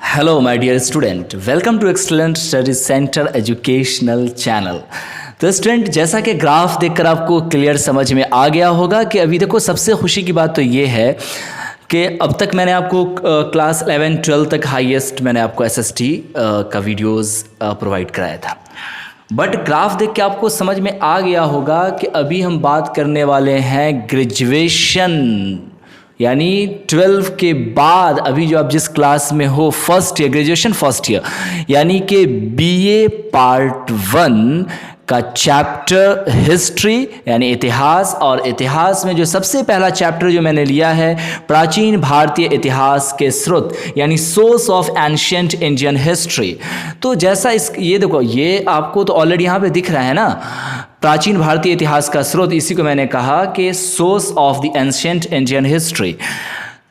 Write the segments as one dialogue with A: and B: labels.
A: Hello my dear student, welcome to excellent study centre educational channel. तो student, जैसा कि graph देखकर आपको क्लियर समझ में आ गया होगा कि अभी देखो सबसे खुशी की बात तो ये है कि अब तक मैंने आपको क्लास 11-12 तक हाईएस्ट मैंने आपको एसएसटी का वीडियोस प्रोवाइड कराया था। बट ग्राफ देख के आपको समझ में आ गया होगा कि अभी हम बात करने वाले हैं ग्रेजुएशन, यानी 12 के बाद अभी जो आप जिस क्लास में हो, first year, graduation first year, यानी कि बीए पार्ट 1 का चैप्टर हिस्ट्री यानी इतिहास। और इतिहास में जो सबसे पहला चैप्टर जो मैंने लिया है, प्राचीन भारतीय इतिहास के स्रोत यानी source of ancient Indian history. तो जैसा ये देखो, ये आपको तो ऑलरेडी यहाँ पे दिख रहा है ना, प्राचीन भारतीय इतिहास का स्रोत, इसी को मैंने कहा कि source of the ancient Indian history.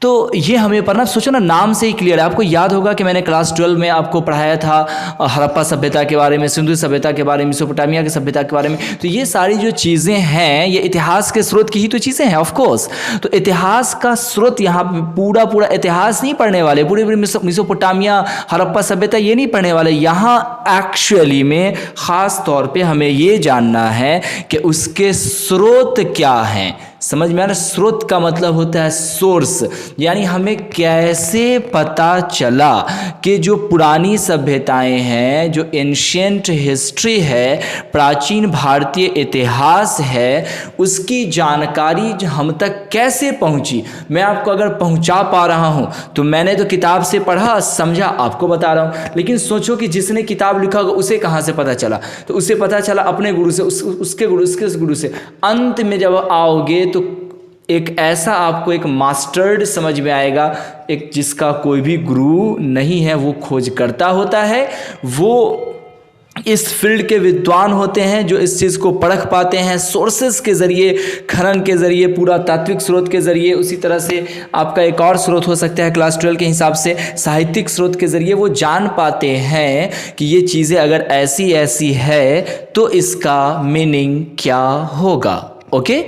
A: तो ये हमें पढ़ना, सोचो ना, नाम से ही क्लियर है। आपको याद होगा कि मैंने क्लास 12 में आपको पढ़ाया था हड़प्पा सभ्यता के बारे में, सिंधु सभ्यता के बारे में, मेसोपोटामिया की सभ्यता के बारे में। तो ये सारी जो चीज़ें हैं ये इतिहास के स्रोत की ही तो चीज़ें हैं, ऑफ कोर्स। तो इतिहास का स्रोत यहाँ पूरा इतिहास नहीं पढ़ने वाले, पूरे मेसोपोटामिया, हड़प्पा सभ्यता ये नहीं पढ़ने वाले। यहाँ एक्चुअली में ख़ास तौर पर हमें ये जानना है कि उसके स्रोत क्या हैं। समझ में आ रहा? स्रोत का मतलब होता है सोर्स, यानी हमें कैसे पता चला कि जो पुरानी सभ्यताएं हैं, जो एंशिएंट हिस्ट्री है, प्राचीन भारतीय इतिहास है, उसकी जानकारी हम तक कैसे पहुंची। मैं आपको अगर पहुंचा पा रहा हूं तो मैंने तो किताब से पढ़ा, समझा, आपको बता रहा हूं। लेकिन सोचो कि जिसने किताब लिखा होगा उसे कहां से पता चला? तो उसे पता चला अपने गुरु से, उसके गुरु, उसके गुरु से। अंत में जब आओगे तो एक ऐसा आपको एक मास्टर्ड समझ में आएगा, एक जिसका कोई भी गुरु नहीं है, वो खोज करता होता है, वो इस फील्ड के विद्वान होते हैं जो इस चीज़ को परख पाते हैं सोर्सेस के ज़रिए, खनन के ज़रिए, पूरा तात्विक स्रोत के ज़रिए। उसी तरह से आपका एक और स्रोत हो सकता है क्लास 12 के हिसाब से साहित्यिक स्रोत के ज़रिए। वो जान पाते हैं कि ये चीज़ें अगर ऐसी ऐसी है तो इसका मीनिंग क्या होगा। ओके,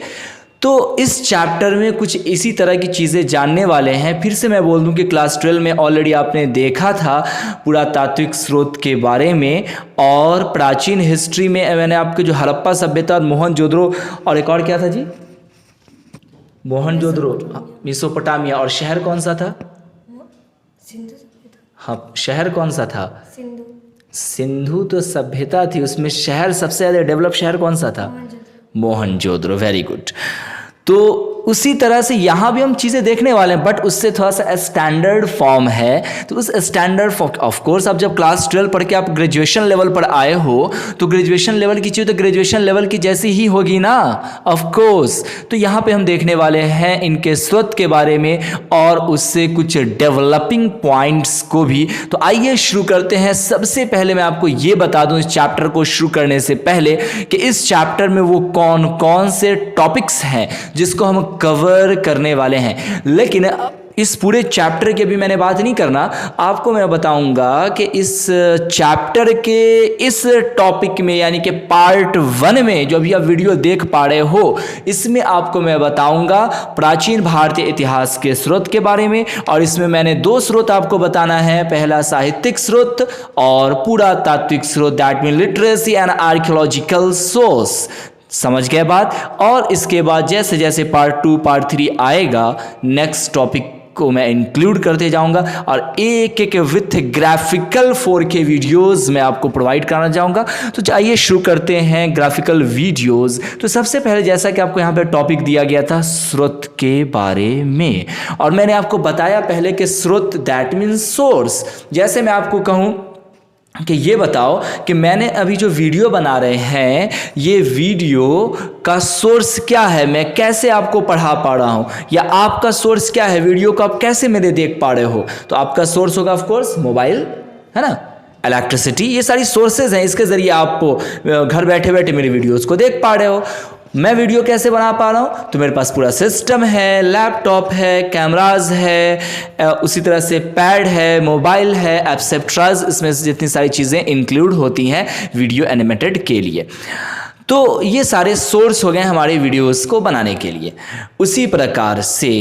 A: तो इस चैप्टर में कुछ इसी तरह की चीज़ें जानने वाले हैं। फिर से मैं बोल दूं कि क्लास 12 में ऑलरेडी आपने देखा था पुरातात्विक स्रोत के बारे में, और प्राचीन हिस्ट्री में मैंने आपको जो हड़प्पा सभ्यता और मोहनजोदड़ो, और एक और क्या था जी, मोहनजोदड़ो, मेसोपोटामिया, और शहर कौन सा था? हाँ, शहर कौन सा था? सिंधु तो सभ्यता थी, उसमें शहर सबसे ज़्यादा डेवलप शहर कौन सा था? मोहनजोदड़ो। Very good. तो उसी तरह से यहाँ भी हम चीज़ें देखने वाले हैं, बट उससे थोड़ा सा स्टैंडर्ड फॉर्म है। तो उस स्टैंडर्ड फॉर्म, ऑफ कोर्स, अब जब क्लास 12 पढ़ के आप ग्रेजुएशन लेवल पर आए हो तो ग्रेजुएशन लेवल की चीज़ तो ग्रेजुएशन लेवल की जैसी ही होगी ना, ऑफ कोर्स। तो यहाँ पे हम देखने वाले हैं इनके स्रोत के बारे में और उससे कुछ डेवलपिंग पॉइंट्स को भी। तो आइए शुरू करते हैं। सबसे पहले मैं आपको ये बता दूं इस चैप्टर को शुरू करने से पहले कि इस चैप्टर में वो कौन कौन से टॉपिक्स हैं जिसको हम कवर करने वाले हैं। लेकिन इस पूरे चैप्टर की भी मैंने बात नहीं करना, आपको मैं बताऊंगा कि इस चैप्टर के इस टॉपिक में, यानी कि पार्ट 1 में जो अभी आप वीडियो देख पा रहे हो, इसमें आपको मैं बताऊंगा प्राचीन भारतीय इतिहास के स्रोत के बारे में। और इसमें मैंने 2 स्रोत आपको बताना है, पहला साहित्यिक स्रोत और पुरातात्विक स्रोत, that mean literacy and archaeological source. समझ गए बात? और इसके बाद जैसे जैसे पार्ट 2 पार्ट 3 आएगा, नेक्स्ट टॉपिक को मैं इंक्लूड करते जाऊंगा और एक एक विथ ग्राफिकल 4K वीडियोस मैं आपको प्रोवाइड कराना चाहूँगा। तो चाहिए शुरू करते हैं ग्राफिकल वीडियोस। तो सबसे पहले जैसा कि आपको यहाँ पे टॉपिक दिया गया था स्रोत के बारे में, और मैंने आपको बताया पहले कि स्रोत दैट मीन्स सोर्स। जैसे मैं आपको कहूँ कि ये बताओ कि मैंने अभी जो वीडियो बना रहे हैं, ये वीडियो का सोर्स क्या है, मैं कैसे आपको पढ़ा पा रहा हूँ, या आपका सोर्स क्या है, वीडियो को आप कैसे मेरे देख पा रहे हो। तो आपका सोर्स होगा ऑफ कोर्स मोबाइल, है ना, इलेक्ट्रिसिटी, ये सारी सोर्सेज हैं, इसके ज़रिए आप घर बैठे बैठे मेरी वीडियोज़ को देख पा रहे हो। मैं वीडियो कैसे बना पा रहा हूँ? तो मेरे पास पूरा सिस्टम है, लैपटॉप है, कैमराज है, उसी तरह से पैड है, मोबाइल है, एप्सेट्राज, इसमें से जितनी सारी चीज़ें इंक्लूड होती हैं वीडियो एनिमेटेड के लिए। तो ये सारे सोर्स हो गए हमारे वीडियोस को बनाने के लिए। उसी प्रकार से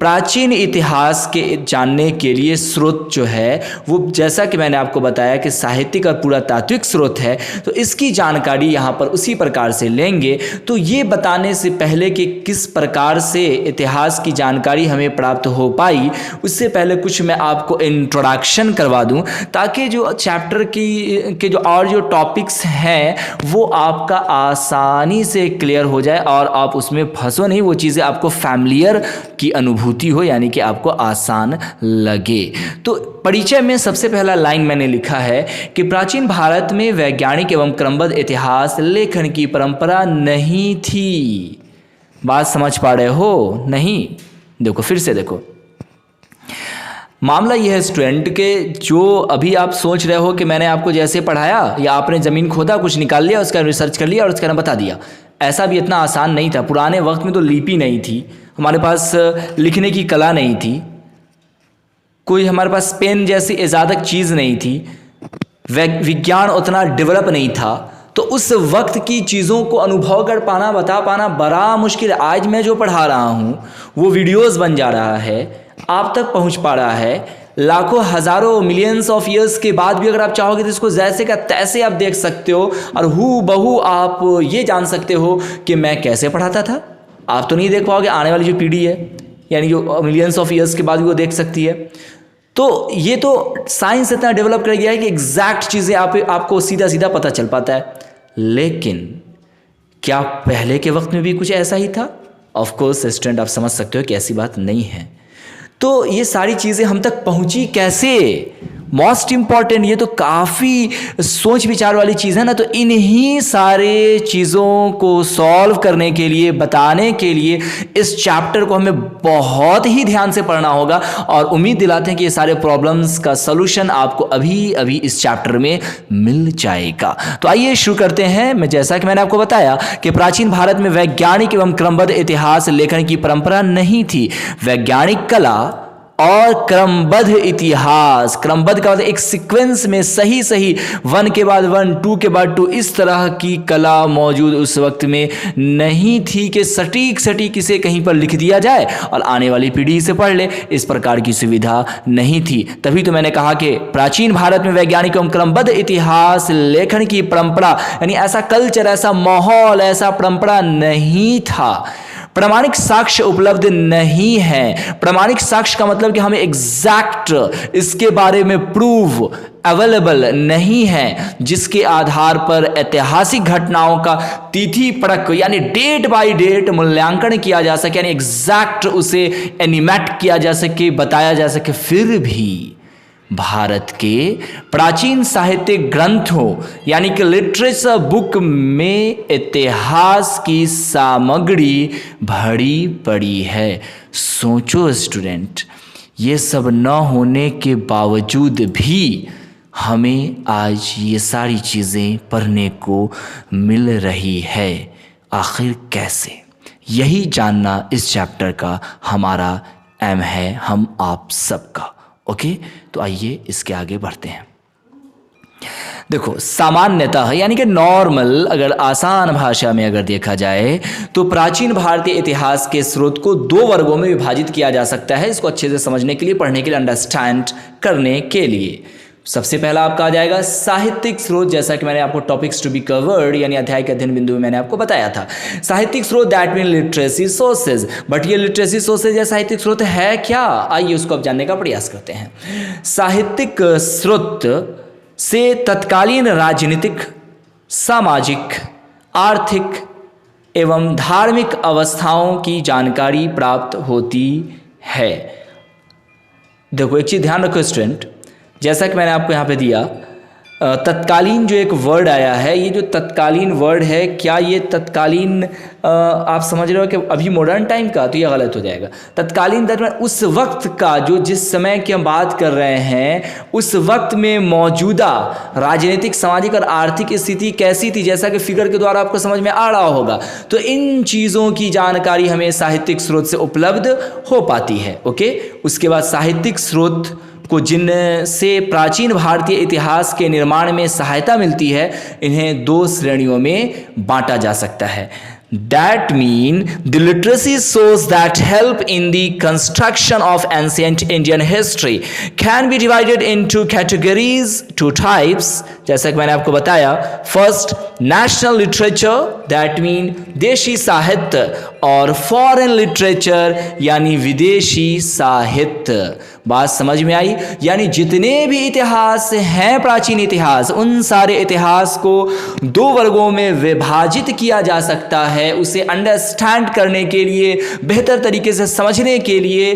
A: प्राचीन इतिहास के जानने के लिए स्रोत जो है वो, जैसा कि मैंने आपको बताया कि साहित्यिक और पुरातात्विक स्रोत है, तो इसकी जानकारी यहाँ पर उसी प्रकार से लेंगे। तो ये बताने से पहले कि किस प्रकार से इतिहास की जानकारी हमें प्राप्त हो पाई, उससे पहले कुछ मैं आपको इंट्रोडक्शन करवा दूं, ताकि जो चैप्टर के जो टॉपिक्स हैं वो आपका आसानी से क्लियर हो जाए और आप उसमें फंसो नहीं, वो चीज़ें आपको फैमिलियर की अनुभूति हो, यानी कि आपको आसान लगे। तो परिचय में सबसे पहला लाइन मैंने लिखा है कि प्राचीन भारत में वैज्ञानिक एवं क्रमबद्ध इतिहास लेखन की परंपरा नहीं थी। बात समझ पा रहे हो? नहीं? देखो फिर से देखो, मामला यह है स्टूडेंट के जो अभी आप सोच रहे हो कि मैंने आपको जैसे पढ़ाया या आपने ज़मीन खोदा, कुछ निकाल लिया, उसका रिसर्च कर लिया और उसका बता दिया, ऐसा भी इतना आसान नहीं था। पुराने वक्त में तो लिपि नहीं थी, हमारे पास लिखने की कला नहीं थी, कोई हमारे पास पेन जैसी इजादत चीज़ नहीं थी, विज्ञान उतना डेवलप नहीं था। तो उस वक्त की चीज़ों को अनुभव कर पाना, बता पाना बड़ा मुश्किल है। आज मैं जो पढ़ा रहा हूँ वो वीडियोज़ बन जा रहा है, आप तक पहुंच पा रहा है, लाखों हजारों मिलियंस ऑफ ईयर्स के बाद भी अगर आप चाहोगे तो इसको जैसे का तैसे आप देख सकते हो और हू बहू आप ये जान सकते हो कि मैं कैसे पढ़ाता था। आप तो नहीं देख पाओगे, आने वाली जो पीढ़ी है यानी जो मिलियंस ऑफ ईयर्स के बाद भी वो देख सकती है। तो ये तो साइंस इतना डेवलप कर गया है कि एग्जैक्ट चीज़ें आपको सीधा सीधा पता चल पाता है। लेकिन क्या पहले के वक्त में भी कुछ ऐसा ही था? ऑफ कोर्स स्टूडेंट, आप समझ सकते हो कि ऐसी बात नहीं है। तो ये सारी चीज़ें हम तक पहुंची कैसे? मोस्ट इम्पॉर्टेंट, ये तो काफ़ी सोच विचार वाली चीज़ है ना। तो इन्हीं सारे चीज़ों को सॉल्व करने के लिए, बताने के लिए इस चैप्टर को हमें बहुत ही ध्यान से पढ़ना होगा और उम्मीद दिलाते हैं कि ये सारे प्रॉब्लम्स का सलूशन आपको अभी अभी इस चैप्टर में मिल जाएगा। तो आइए शुरू करते हैं। मैं जैसा कि मैंने आपको बताया कि प्राचीन भारत में वैज्ञानिक एवं क्रमबद्ध इतिहास लेखन की परंपरा नहीं थी। वैज्ञानिक कला और क्रमबद्ध इतिहास, क्रमबद्ध का मतलब एक सीक्वेंस में सही सही 1 के बाद 1, 2 के बाद 2, इस तरह की कला मौजूद उस वक्त में नहीं थी कि सटीक सटीक इसे कहीं पर लिख दिया जाए और आने वाली पीढ़ी इसे पढ़ ले। इस प्रकार की सुविधा नहीं थी। तभी तो मैंने कहा कि प्राचीन भारत में वैज्ञानिक एवं क्रमबद्ध इतिहास लेखन की परंपरा, यानी ऐसा कल्चर, ऐसा माहौल, ऐसा परंपरा नहीं था। प्रामाणिक साक्ष्य उपलब्ध नहीं है। प्रामाणिक साक्ष्य का मतलब कि हमें एग्जैक्ट इसके बारे में प्रूव अवेलेबल नहीं है, जिसके आधार पर ऐतिहासिक घटनाओं का तिथि परक यानी डेट बाय डेट मूल्यांकन किया जा सके, यानी एग्जैक्ट उसे एनिमेट किया जा सके, बताया जा सके। फिर भी भारत के प्राचीन साहित्यिक ग्रंथों यानी कि लिटरेचर बुक में इतिहास की सामग्री भरी पड़ी है। सोचो स्टूडेंट, ये सब न होने के बावजूद भी हमें आज ये सारी चीज़ें पढ़ने को मिल रही है। आखिर कैसे? यही जानना इस चैप्टर का हमारा एम है, हम आप सबका। ओके, तो आइए इसके आगे बढ़ते हैं। देखो, सामान्यतः यानी कि नॉर्मल, अगर आसान भाषा में अगर देखा जाए तो प्राचीन भारतीय इतिहास के स्रोत को 2 वर्गों में विभाजित किया जा सकता है, इसको अच्छे से समझने के लिए, पढ़ने के लिए, अंडरस्टैंड करने के लिए। सबसे पहला आपका आ जाएगा साहित्यिक स्रोत, जैसा कि मैंने आपको टॉपिक्स टू बी कवर्ड यानी अध्याय के अध्ययन बिंदु में मैंने आपको बताया था। साहित्यिक स्रोत that mean literacy sources. But ये लिटरेसी सोर्सेज या साहित्यिक स्रोत है क्या? आइए उसको अब जानने का प्रयास करते हैं। साहित्यिक स्रोत से तत्कालीन राजनीतिक, सामाजिक, आर्थिक एवं धार्मिक अवस्थाओं की जानकारी प्राप्त होती है। देखो एक चीज़ ध्यान रखो स्टूडेंट, जैसा कि मैंने आपको यहाँ पे दिया, तत्कालीन जो एक वर्ड आया है, ये जो तत्कालीन वर्ड है, क्या ये तत्कालीन आप समझ रहे हो कि अभी मॉडर्न टाइम का? तो ये गलत हो जाएगा। तत्कालीन दरमियान उस वक्त का, जो जिस समय की हम बात कर रहे हैं, उस वक्त में मौजूदा राजनीतिक, सामाजिक और आर्थिक स्थिति कैसी थी, जैसा कि फिगर के द्वारा आपको समझ में आ रहा होगा। तो इन चीज़ों की जानकारी हमें साहित्यिक स्रोत से उपलब्ध हो पाती है। ओके, उसके बाद साहित्यिक स्रोत को जिनसे प्राचीन भारतीय इतिहास के निर्माण में सहायता मिलती है, इन्हें 2 श्रेणियों में बांटा जा सकता है। That mean the literacy source that help in the construction of ancient Indian history can be divided into categories, 2 types, जैसा कि मैंने आपको बताया। First, national literature, that mean देशी साहित्य, और फॉरेन लिटरेचर यानी विदेशी साहित्य। बात समझ में आई? यानी जितने भी इतिहास हैं, प्राचीन इतिहास, उन सारे इतिहास को 2 वर्गों में विभाजित किया जा सकता है। उसे अंडरस्टैंड करने के लिए, बेहतर तरीके से समझने के लिए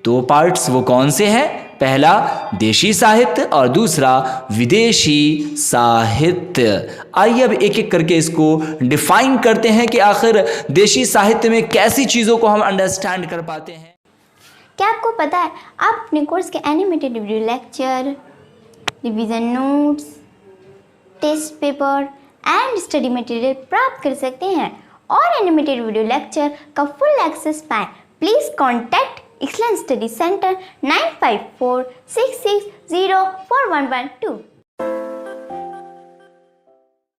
A: 2 पार्ट्स वो कौन से हैं? पहला देशी साहित्य और दूसरा विदेशी साहित्य। आइए अब एक एक करके इसको डिफाइन करते हैं कि आखिर देशी साहित्य में कैसी चीज़ों को हम अंडरस्टैंड कर पाते हैं।
B: क्या आपको पता है आप अपने कोर्स के animated video lecture, revision notes, test paper and study material प्राप्त कर सकते हैं और एनिमेटेड वीडियो लेक्चर का फुल एक्सेस पाएं? Please contact excellence study centre 9546604112।